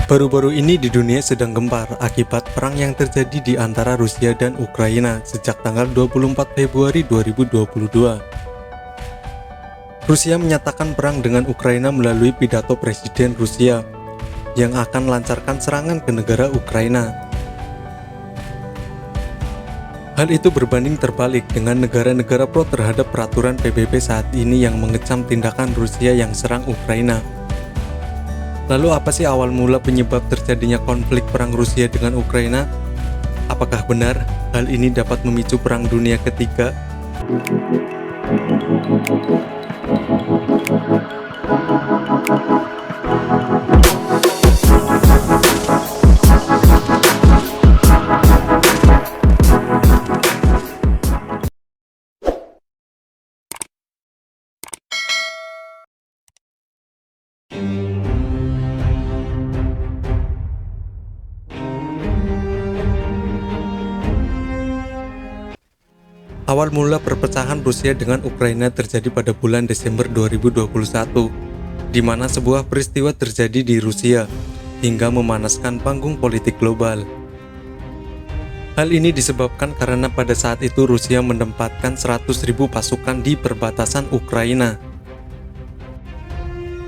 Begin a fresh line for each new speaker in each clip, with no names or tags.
Baru-baru ini di dunia sedang gempar akibat perang yang terjadi di antara Rusia dan Ukraina sejak tanggal 24 Februari 2022. Rusia menyatakan perang dengan Ukraina melalui pidato Presiden Rusia yang akan melancarkan serangan ke negara Ukraina. Hal itu berbanding terbalik dengan negara-negara pro terhadap peraturan PBB saat ini yang mengecam tindakan Rusia yang serang Ukraina. Lalu apa sih awal mula penyebab terjadinya konflik perang Rusia dengan Ukraina? Apakah benar hal ini dapat memicu perang dunia ketiga? Awal mula perpecahan Rusia dengan Ukraina terjadi pada bulan Desember 2021, di mana sebuah peristiwa terjadi di Rusia hingga memanaskan panggung politik global. Hal ini disebabkan karena pada saat itu Rusia menempatkan 100.000 pasukan di perbatasan Ukraina.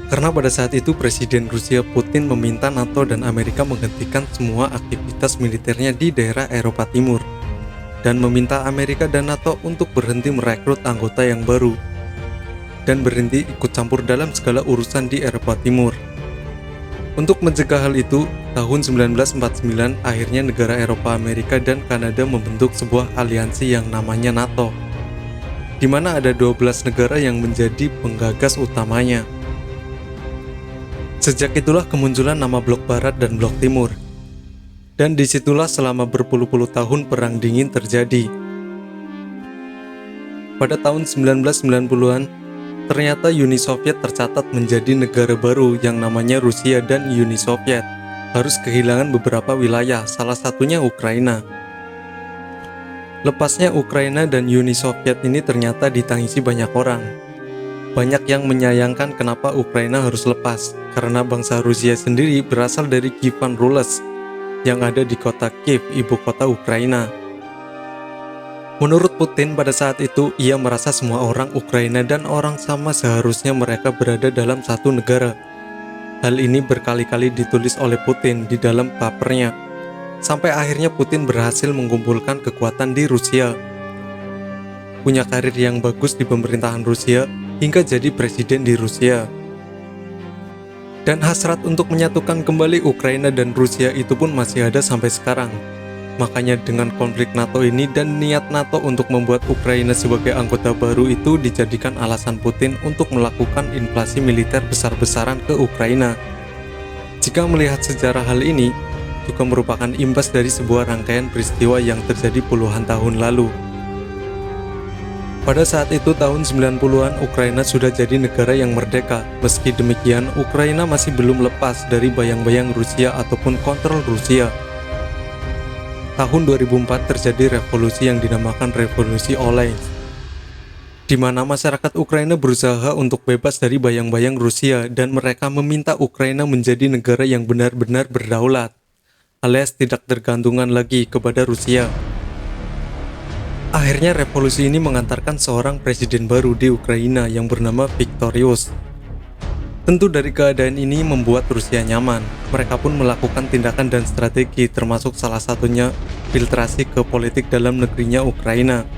Karena pada saat itu Presiden Rusia Putin meminta NATO dan Amerika menghentikan semua aktivitas militernya di daerah Eropa Timur dan meminta Amerika dan NATO untuk berhenti merekrut anggota yang baru dan berhenti ikut campur dalam segala urusan di Eropa Timur. Untuk mencegah hal itu, tahun 1949 akhirnya negara Eropa, Amerika, dan Kanada membentuk sebuah aliansi yang namanya NATO, di mana ada 12 negara yang menjadi penggagas utamanya. Sejak itulah kemunculan nama Blok Barat dan Blok Timur. Dan disitulah selama berpuluh-puluh tahun perang dingin terjadi. Pada tahun 1990-an, ternyata Uni Soviet tercatat menjadi negara baru yang namanya Rusia, dan Uni Soviet harus kehilangan beberapa wilayah, salah satunya Ukraina. Lepasnya Ukraina dan Uni Soviet ini ternyata ditangisi banyak orang. Banyak yang menyayangkan kenapa Ukraina harus lepas, karena bangsa Rusia sendiri berasal dari Kievan Rus yang ada di kota Kiev, ibu kota Ukraina. Menurut Putin pada saat itu, ia merasa semua orang Ukraina dan orang sama seharusnya mereka berada dalam satu negara. Hal ini berkali-kali ditulis oleh Putin di dalam papernya, sampai akhirnya Putin berhasil mengumpulkan kekuatan di Rusia, punya karir yang bagus di pemerintahan Rusia, hingga jadi presiden di Rusia. Dan hasrat untuk menyatukan kembali Ukraina dan Rusia itu pun masih ada sampai sekarang. Makanya dengan konflik NATO ini dan niat NATO untuk membuat Ukraina sebagai anggota baru itu dijadikan alasan Putin untuk melakukan invasi militer besar-besaran ke Ukraina. Jika melihat sejarah hal ini, juga merupakan imbas dari sebuah rangkaian peristiwa yang terjadi puluhan tahun lalu. Pada saat itu tahun 90-an Ukraina sudah jadi negara yang merdeka. Meski demikian, Ukraina masih belum lepas dari bayang-bayang Rusia ataupun kontrol Rusia. Tahun 2004 terjadi revolusi yang dinamakan Revolusi Orange, di mana masyarakat Ukraina berusaha untuk bebas dari bayang-bayang Rusia dan mereka meminta Ukraina menjadi negara yang benar-benar berdaulat, alias tidak tergantungan lagi kepada Rusia. Akhirnya revolusi ini mengantarkan seorang presiden baru di Ukraina yang bernama Viktorius. Tentu dari keadaan ini membuat Rusia nyaman. Mereka pun melakukan tindakan dan strategi, termasuk salah satunya filtrasi ke politik dalam negerinya Ukraina.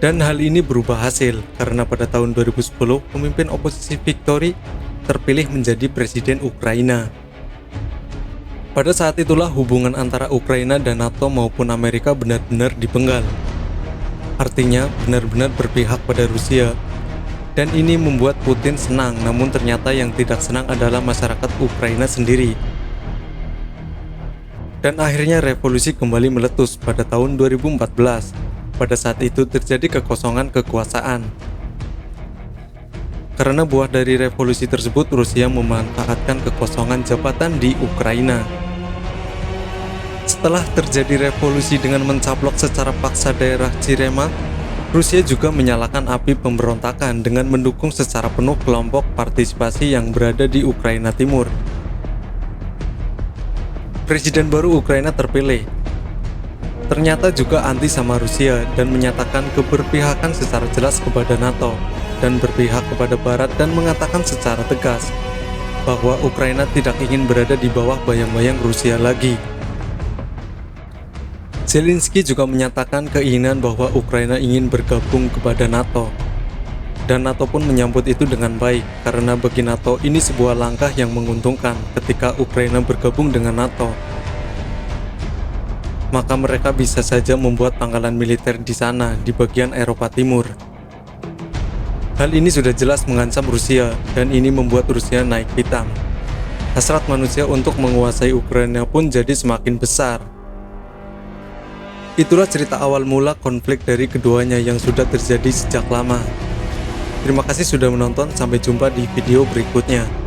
Dan hal ini berubah hasil karena pada tahun 2010 pemimpin oposisi Viktor terpilih menjadi presiden Ukraina. Pada saat itulah hubungan antara Ukraina dan NATO maupun Amerika benar-benar dipenggal. Artinya benar-benar berpihak pada Rusia. Dan ini membuat Putin senang, namun ternyata yang tidak senang adalah masyarakat Ukraina sendiri. Dan akhirnya revolusi kembali meletus pada tahun 2014. Pada saat itu terjadi kekosongan kekuasaan. Karena buah dari revolusi tersebut, Rusia memanfaatkan kekosongan jabatan di Ukraina. Setelah terjadi revolusi dengan mencaplok secara paksa daerah Cirema, Rusia juga menyalakan api pemberontakan dengan mendukung secara penuh kelompok partisipasi yang berada di Ukraina Timur. Presiden baru Ukraina terpilih ternyata juga anti sama Rusia dan menyatakan keberpihakan secara jelas kepada NATO dan berpihak kepada Barat dan mengatakan secara tegas bahwa Ukraina tidak ingin berada di bawah bayang-bayang Rusia lagi. Zelensky juga menyatakan keinginan bahwa Ukraina ingin bergabung kepada NATO. Dan NATO pun menyambut itu dengan baik, karena bagi NATO ini sebuah langkah yang menguntungkan ketika Ukraina bergabung dengan NATO. Maka mereka bisa saja membuat pangkalan militer di sana, di bagian Eropa Timur. Hal ini sudah jelas mengancam Rusia, dan ini membuat Rusia naik pitam. Hasrat manusia untuk menguasai Ukraina pun jadi semakin besar. Itulah cerita awal mula konflik dari keduanya yang sudah terjadi sejak lama. Terima kasih sudah menonton, sampai jumpa di video berikutnya.